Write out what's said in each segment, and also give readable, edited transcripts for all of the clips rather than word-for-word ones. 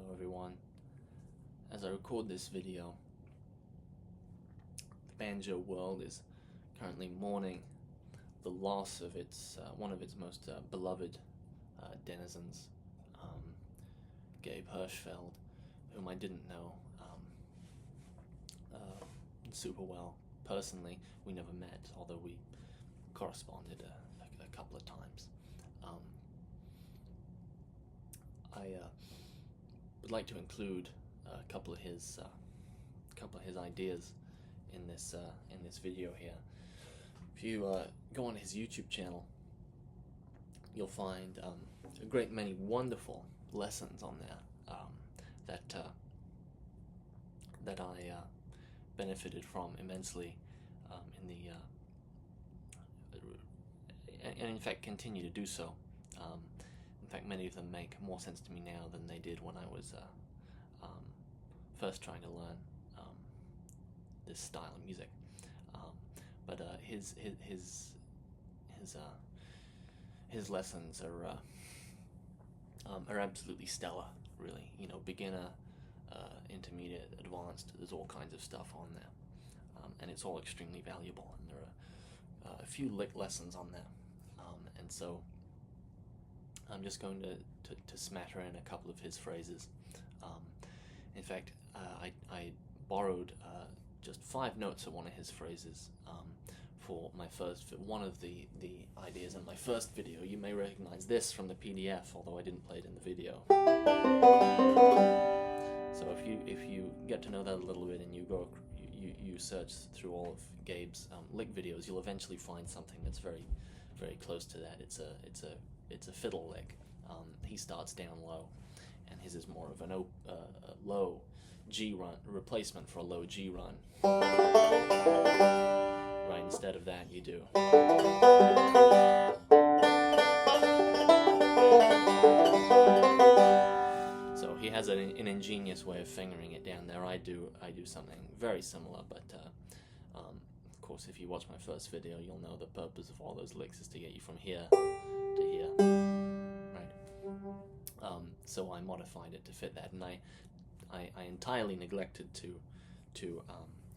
Hello everyone. As I record this video, the banjo world is currently mourning the loss of its one of its most beloved denizens, Gabe Hirschfeld, whom I didn't know super well personally. We never met, although we corresponded a couple of times. I would like to include a couple of his ideas in this video here. If you go on his YouTube channel, you'll find a great many wonderful lessons on there that I benefited from immensely in the and in fact continue to do so. In fact, many of them make more sense to me now than they did when I was first trying to learn this style of music. But his lessons are absolutely stellar, really. You know, beginner, intermediate, advanced. There's all kinds of stuff on there, and it's all extremely valuable. And there are a few lick lessons on there, and so I'm just going to smatter in a couple of his phrases. In fact, I borrowed just 5 notes of one of his phrases for one of the ideas in my first video. You may recognize this from the PDF, although I didn't play it in the video. So if you get to know that a little bit and you search through all of Gabe's lick videos, you'll eventually find something that's very, very close to that. It's a fiddle lick. He starts down low, and his is more of a low G run, replacement for a low G run. Right, instead of that you do. So he has an ingenious way of fingering it down there. I do something very similar, but of course if you watch my first video, you'll know the purpose of all those licks is to get you from here to here. Right. So I modified it to fit that, and I entirely neglected to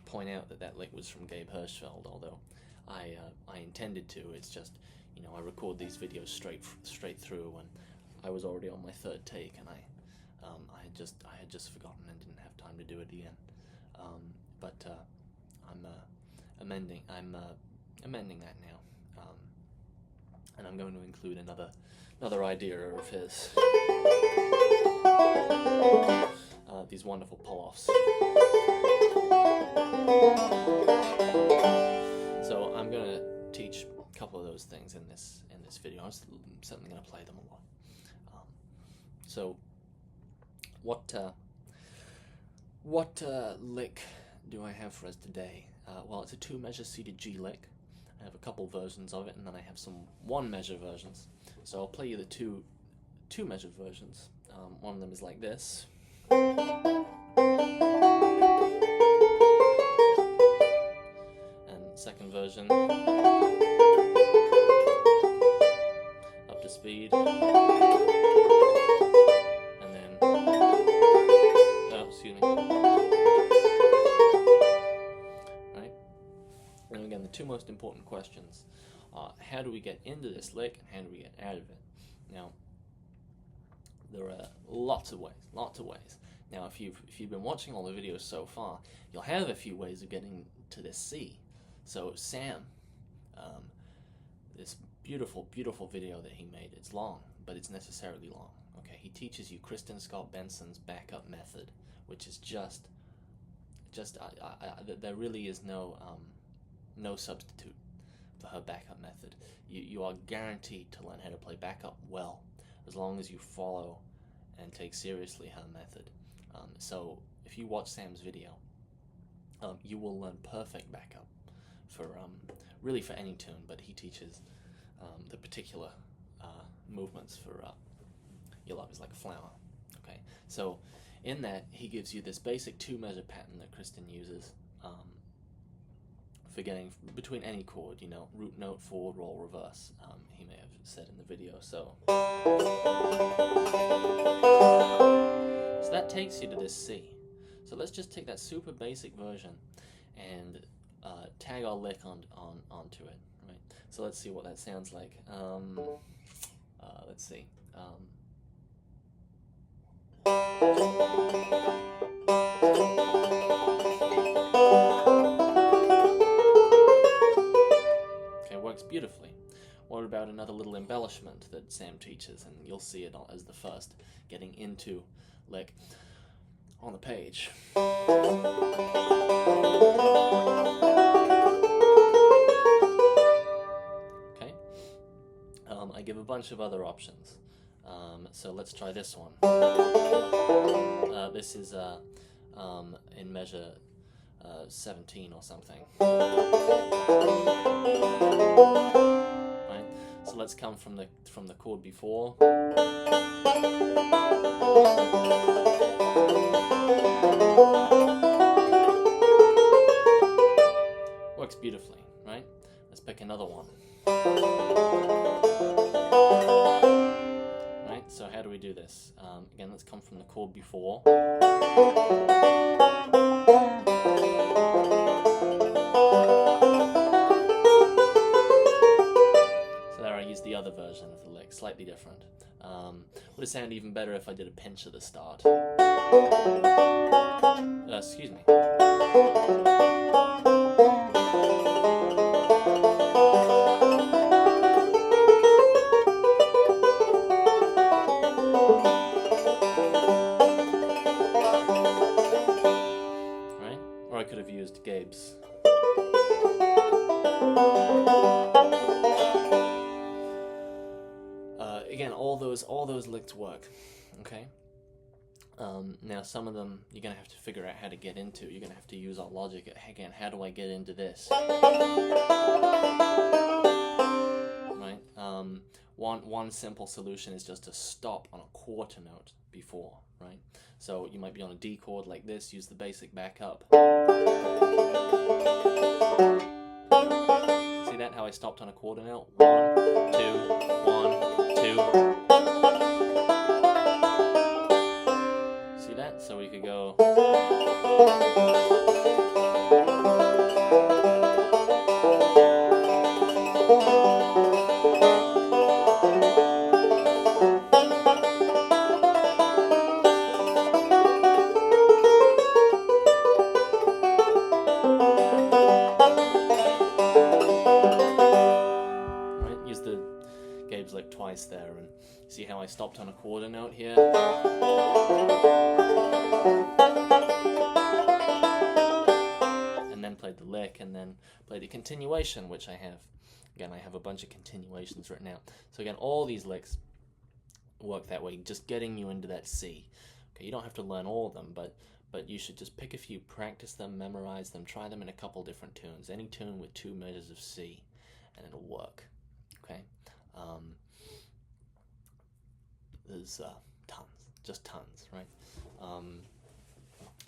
point out that lick was from Gabe Hirschfeld, although I intended to. It's just, you know, I record these videos straight through, and I was already on my 3rd take, and I had just forgotten and didn't have time to do it again. But I'm amending that now, and I'm going to include another idea of his. These wonderful pull-offs. So I'm going to teach a couple of those things in this video. I'm certainly going to play them a lot. So what lick do I have for us today? Well, it's a 2-measure seated G lick. I have a couple versions of it, and then I have some 1-measure versions. So I'll play you the two measure versions. One of them is like this. And second version, up to speed, and then, excuse me, right? And again, the 2 most important questions are, how do we get into this lick, and how do we get out of it? Now, there are lots of ways. Now, if you've been watching all the videos so far, you'll have a few ways of getting to this C. So Sam, this beautiful video that he made, it's long, but it's necessarily long. Okay, he teaches you Kristen Scott Benson's backup method, which is just there really is no substitute for her backup method. You are guaranteed to learn how to play backup well, as long as you follow and take seriously her method. So if you watch Sam's video, you will learn perfect backup for really for any tune, but he teaches the particular movements for Your Love Is Like a Flower. Okay, so in that he gives you this basic 2-measure pattern that Kristen uses for getting between any chord, you know, root note, forward, roll, reverse, he may have said in the video. So that takes you to this C. So let's just take that super basic version and tag our lick onto it. Right. So let's see what that sounds like. Let's see. Okay, works beautifully. What about another little embellishment that Sam teaches, and you'll see it as the first getting into lick on the page. Okay. I give a bunch of other options. So let's try this one. This is in measure 17 or something. Right. So let's come from the chord before. Works beautifully, right? Let's pick another one. Right, so how do we do this? Again, let's come from the chord before. So there I used the other version of the lick, slightly different. Would it sound even better if I did a pinch at the start? Excuse me. Right? Or I could have used Gabe's. Again, all those licks work. Okay. Now some of them you're gonna have to figure out how to get into. You're gonna have to use our logic. Again, how do I get into this? Right. One simple solution is just to stop on a quarter note before. Right. So you might be on a D chord like this. Use the basic backup. See that? How I stopped on a quarter note? 1, 2, 1, 2. See that? So we could go. Like twice there, and see how I stopped on a quarter note here? And then played the lick, and then played the continuation, which I have. Again, I have a bunch of continuations written out. So again, all these licks work that way, just getting you into that C. Okay, you don't have to learn all of them, but you should just pick a few, practice them, memorize them, try them in a couple different tunes. Any tune with 2 measures of C, and it'll work. Okay. There's tons, just tons, right? And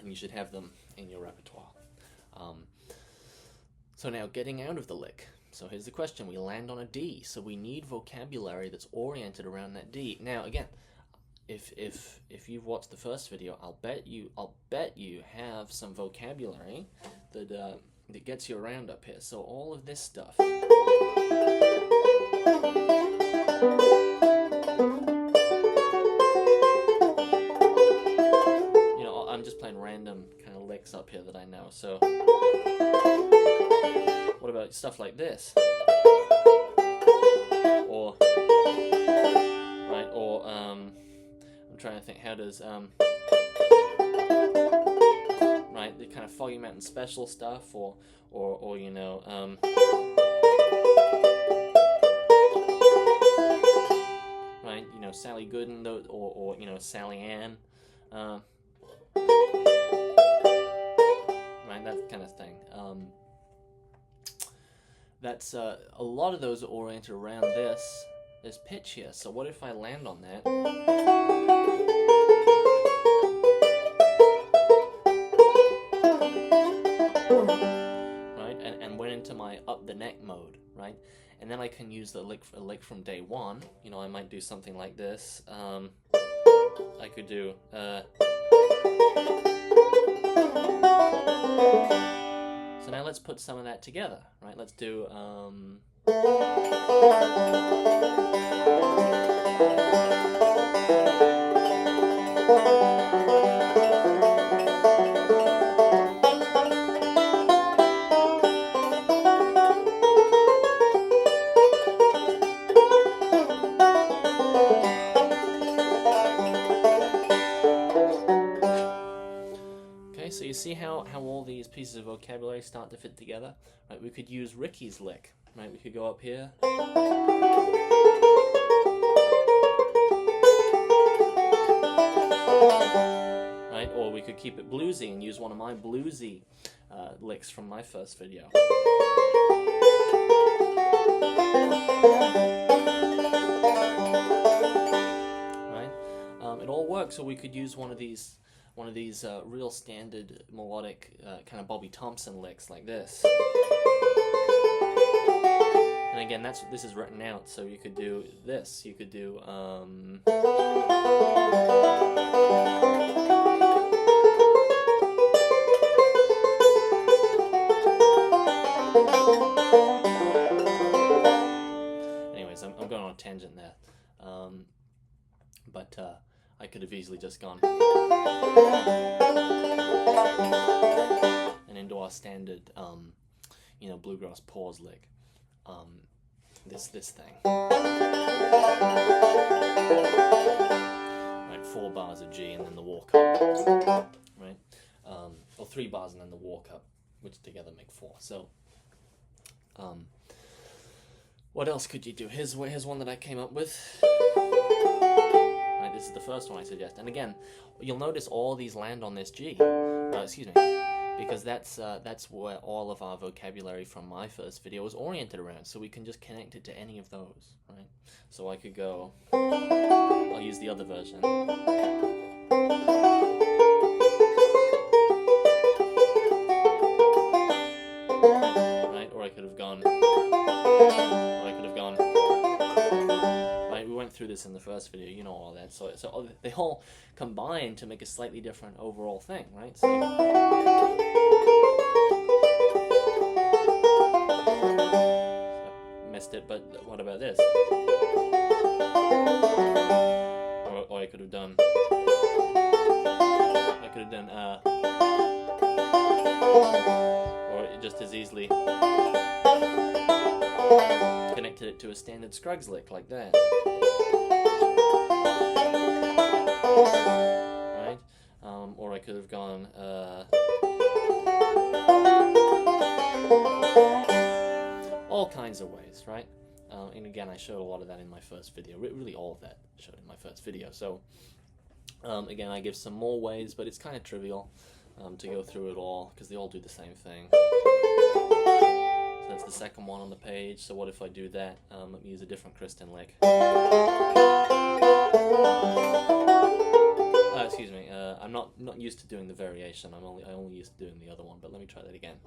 you should have them in your repertoire. So now getting out of the lick. So here's the question: we land on a D, so we need vocabulary that's oriented around that D. Now again, if you've watched the first video, I'll bet you have some vocabulary that gets you around up here. So all of this stuff. I'm just playing random kind of licks up here that I know. So what about stuff like this? Or right? Or I'm trying to think. How does right, the kind of Foggy Mountain Special stuff, or you know right? You know, Sally Gooden, or you know, Sally Ann. Right, that kind of thing. That's a lot of those are oriented around this pitch here. So what if I land on that? Right, and went into my up the neck mode, right? And then I can use the lick from day one. You know, I might do something like this. I could do So now let's put some of that together, right? Let's do so you see how all these pieces of vocabulary start to fit together? Right, we could use Ricky's lick. Right, we could go up here. Right, or we could keep it bluesy and use one of my bluesy licks from my first video. Right, it all works. Or we could use one of these real standard melodic kind of Bobby Thompson licks like this. And again, this is written out, so you could do this. You could do anyways, I'm going on a tangent there. But I could have easily just gone and into our standard, bluegrass pause lick. This thing. Right, 4 bars of G and then the walk up. Right, or 3 bars and then the walk up, which together make 4. So, what else could you do? Here's one that I came up with. This is the first one I suggest, and again, you'll notice all these land on this G. Because that's where all of our vocabulary from my first video was oriented around. So we can just connect it to any of those, right? So I could go. I'll use the other version. Right, or I could have gone. We went through this in the first video, you know all that. So they all combine to make a slightly different overall thing, right? So missed it, but what about this? Or I could have done. Or just as easily connected it to a standard Scruggs lick like that. Right? Or I could have gone all kinds of ways, right? And again, I showed a lot of that in my first video. Really all of that showed in my first video. So again, I give some more ways, but it's kind of trivial to go through it all because they all do the same thing. That's the second one on the page. So what if I do that? Let me use a different Kristen lick. Excuse me. I'm not used to doing the variation. I only used to doing the other one. But let me try that again.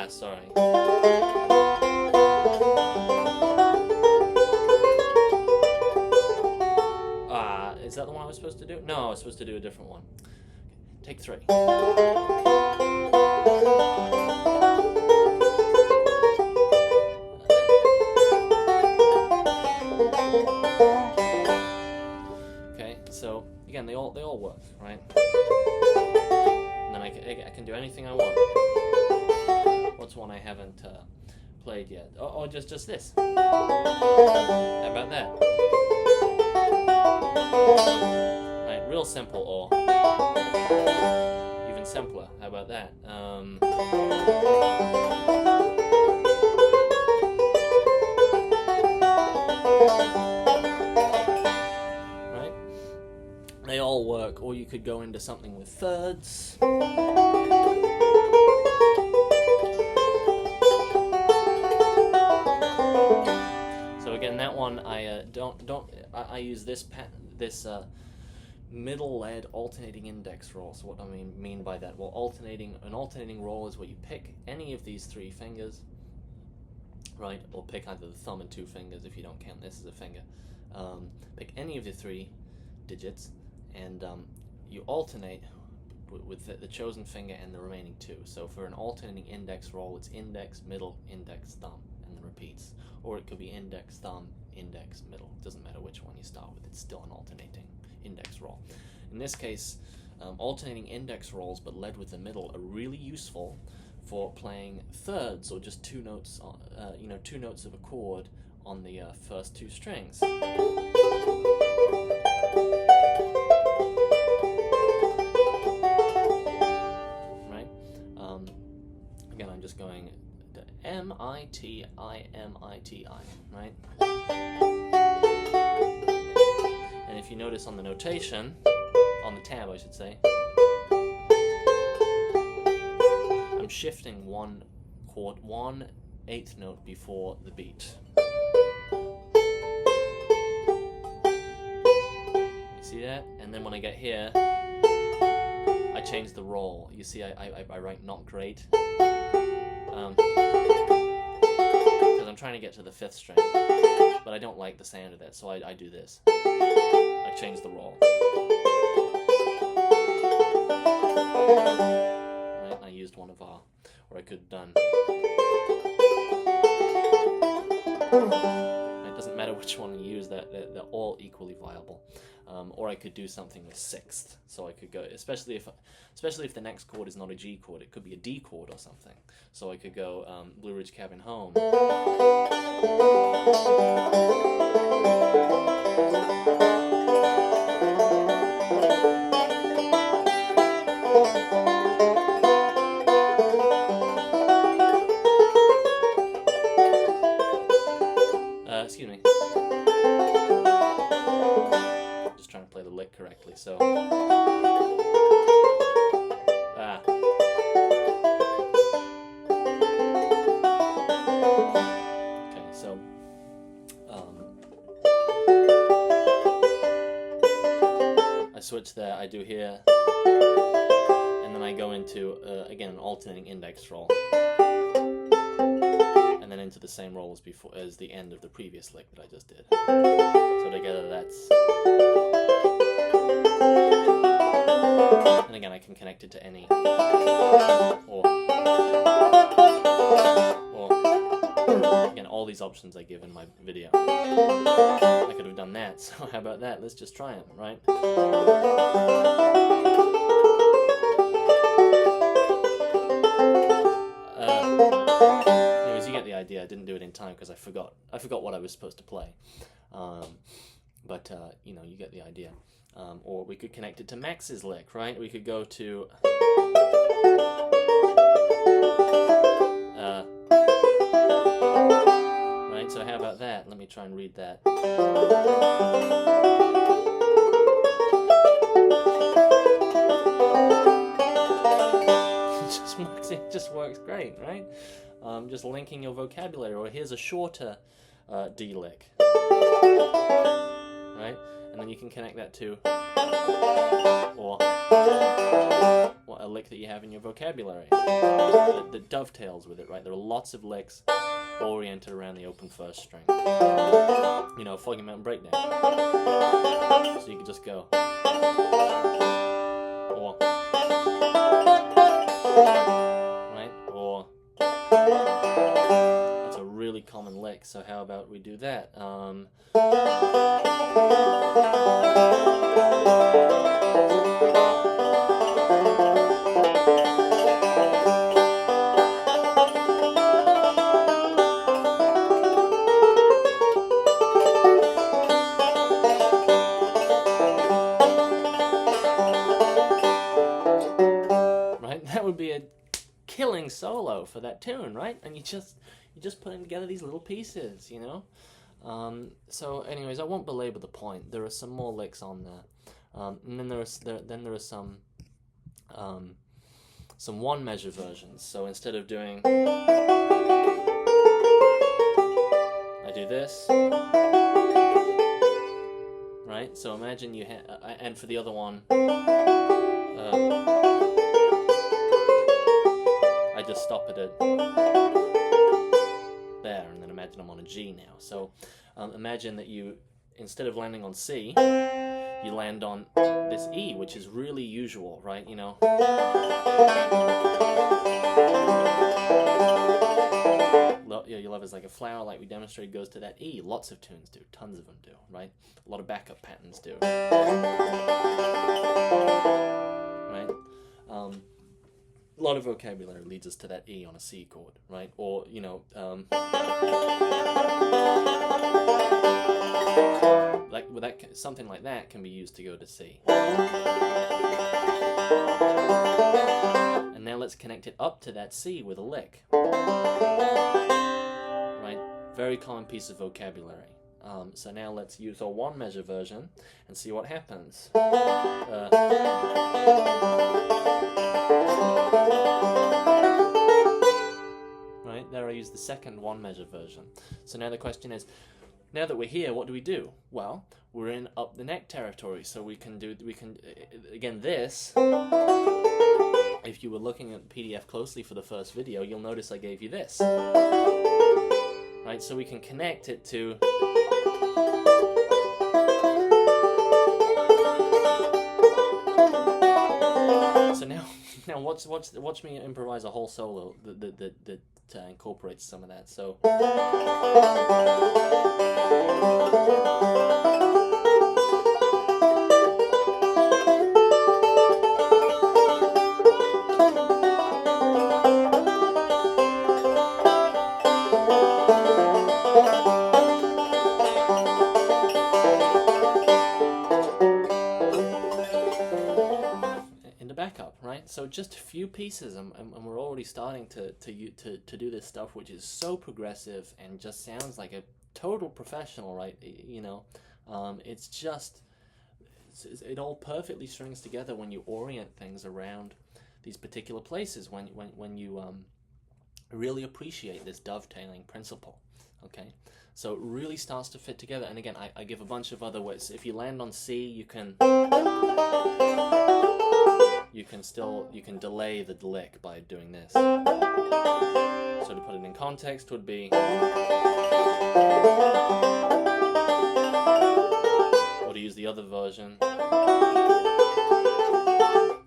Sorry. Is that the one I was supposed to do? No, I was supposed to do a different one. Okay, take 3. Okay, so again, they all work, right? And then I can do anything I want. What's one I haven't played yet? Oh, just this. How about that? Right, real simple, or even simpler. How about that? Right? They all work, or you could go into something with thirds. So again, that one I I use this middle lead alternating index roll. So what do I mean by that? Well, an alternating roll is where you pick any of these 3 fingers, right? Or pick either the thumb and 2 fingers if you don't count this as a finger, pick any of the 3 digits, and you alternate with the chosen finger and the remaining 2. So for an alternating index roll, it's index, middle, index, thumb, and then repeats. Or it could be index, thumb, index, middle. It doesn't matter which one you start with, it's still an alternating index roll. In this case, alternating index rolls but led with the middle are really useful for playing thirds, or just 2 notes, 2 notes of a chord on the first 2 strings. Right? Again, I'm just going to M-I-T-I-M-I-T-I, right? And if you notice on the notation, on the tab I should say, I'm shifting 1 chord, 1/8 note before the beat. You see that? And then when I get here, I change the roll. You see I write not great. Because I'm trying to get to the 5th string. But I don't like the sound of that, so I do this. I change the roll. Right? I used one of our, or I could have done. It doesn't matter which one you use, they're all equally viable. Or I could do something with 6th, so I could go, especially if the next chord is not a G chord, it could be a D chord or something. So I could go Blue Ridge Cabin Home. Excuse me. Just trying to play the lick correctly, so. Okay, so. I switch there, I do here, and then I go into, again, an alternating index roll. And then into the same roll as before, as the end of the previous lick that I just did. So together that's. And again, I can connect it to any. Or again, all these options I give in my video. I could have done that. So how about that? Let's just try them, right? The idea. I didn't do it in time because I forgot what I was supposed to play, but you know, you get the idea. Or we could connect it to Max's lick, right? We could go to right, so how about that? Let me try and read that. It just works great, right? Just linking your vocabulary. Or here's a shorter D lick, right? And then you can connect that to or a lick that you have in your vocabulary that dovetails with it, right? There are lots of licks oriented around the open first string. You know, Foggy Mountain Breakdown. So you could just go or right, or that's a really common lick, so how about we do that? Right, that would be a killing solo for that tune, right? And you're just putting together these little pieces, you know. So, anyways, I won't belabor the point. There are some more licks on there, and then there are some one measure versions. So instead of doing, I do this, right? So imagine you and for the other one. I just stop it at there, and then imagine I'm on a G now. So imagine that you instead of landing on C, you land on this E, which is really usual, right? You know. Your love is like a flower, like we demonstrated, goes to that E. Lots of tunes do, tons of them do, right? A lot of backup patterns do. Right? A lot of vocabulary leads us to that E on a C chord, right? Or, you know, something like that can be used to go to C. And now let's connect it up to that C with a lick. Right? Very common piece of vocabulary. So now let's use our one measure version and see what happens. Right, there I use the second one measure version. So now the question is, now that we're here, what do we do? Well, we're in up the neck territory, so we can again, this, if you were looking at the PDF closely for the first video, you'll notice I gave you this. Right, so we can connect it to so now watch me improvise a whole solo that incorporates some of that. So backup, right? So just a few pieces, and we're already starting to do this stuff, which is so progressive and just sounds like a total professional, right? You know, it's just it all perfectly strings together when you orient things around these particular places. When you really appreciate this dovetailing principle. Okay, so it really starts to fit together. And again, I give a bunch of other ways. If you land on C, you can delay the lick by doing this. So to put it in context would be, or to use the other version,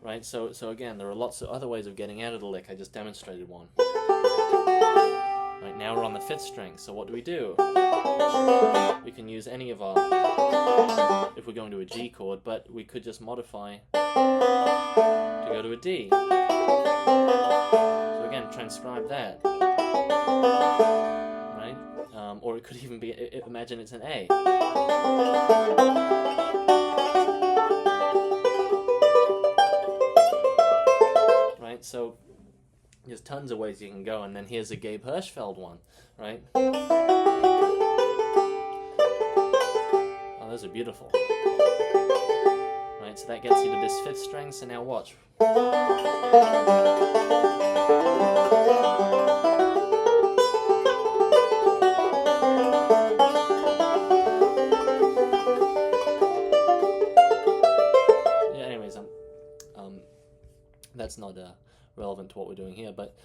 right? So again, there are lots of other ways of getting out of the lick. I just demonstrated one. Right, now we're on the 5th string, so what do? We can use any of our, if we're going to a G chord, but we could just modify to go to a D. So again, transcribe that. Right? Or it could even be, imagine it's an A. Right? So there's tons of ways you can go, and then here's a Gabe Hirschfeld one, right? Oh, those are beautiful. Right, so that gets you to this 5th string, so now watch. Yeah, anyways, that's not relevant to what we're doing here, but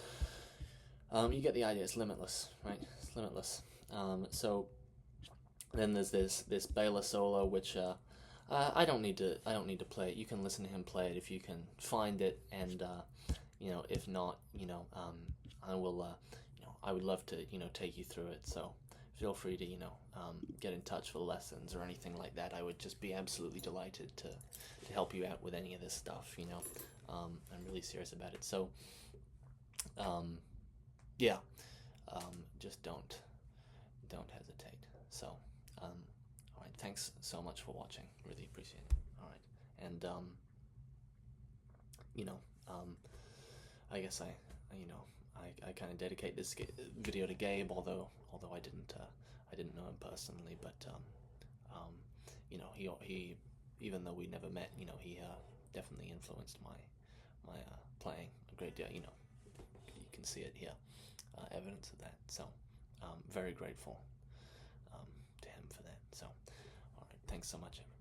you get the idea. It's limitless, right? It's limitless. So then there's this Baylor solo, which I don't need to play it. You can listen to him play it if you can find it, and you know, if not, you know, I will, you know, I would love to, you know, take you through it. So feel free to, you know, get in touch for lessons or anything like that. I would just be absolutely delighted to help you out with any of this stuff. You know, I'm really serious about it. So yeah, just don't hesitate. So all right, thanks so much for watching. Really appreciate it. All right, and you know, I guess I kind of dedicate this video to Gabe, although I didn't know him personally, but you know, he even though we never met, you know, he definitely influenced my playing a great deal. You know, you can see it here, evidence of that. So very grateful to him for that. So all right, thanks so much, everyone.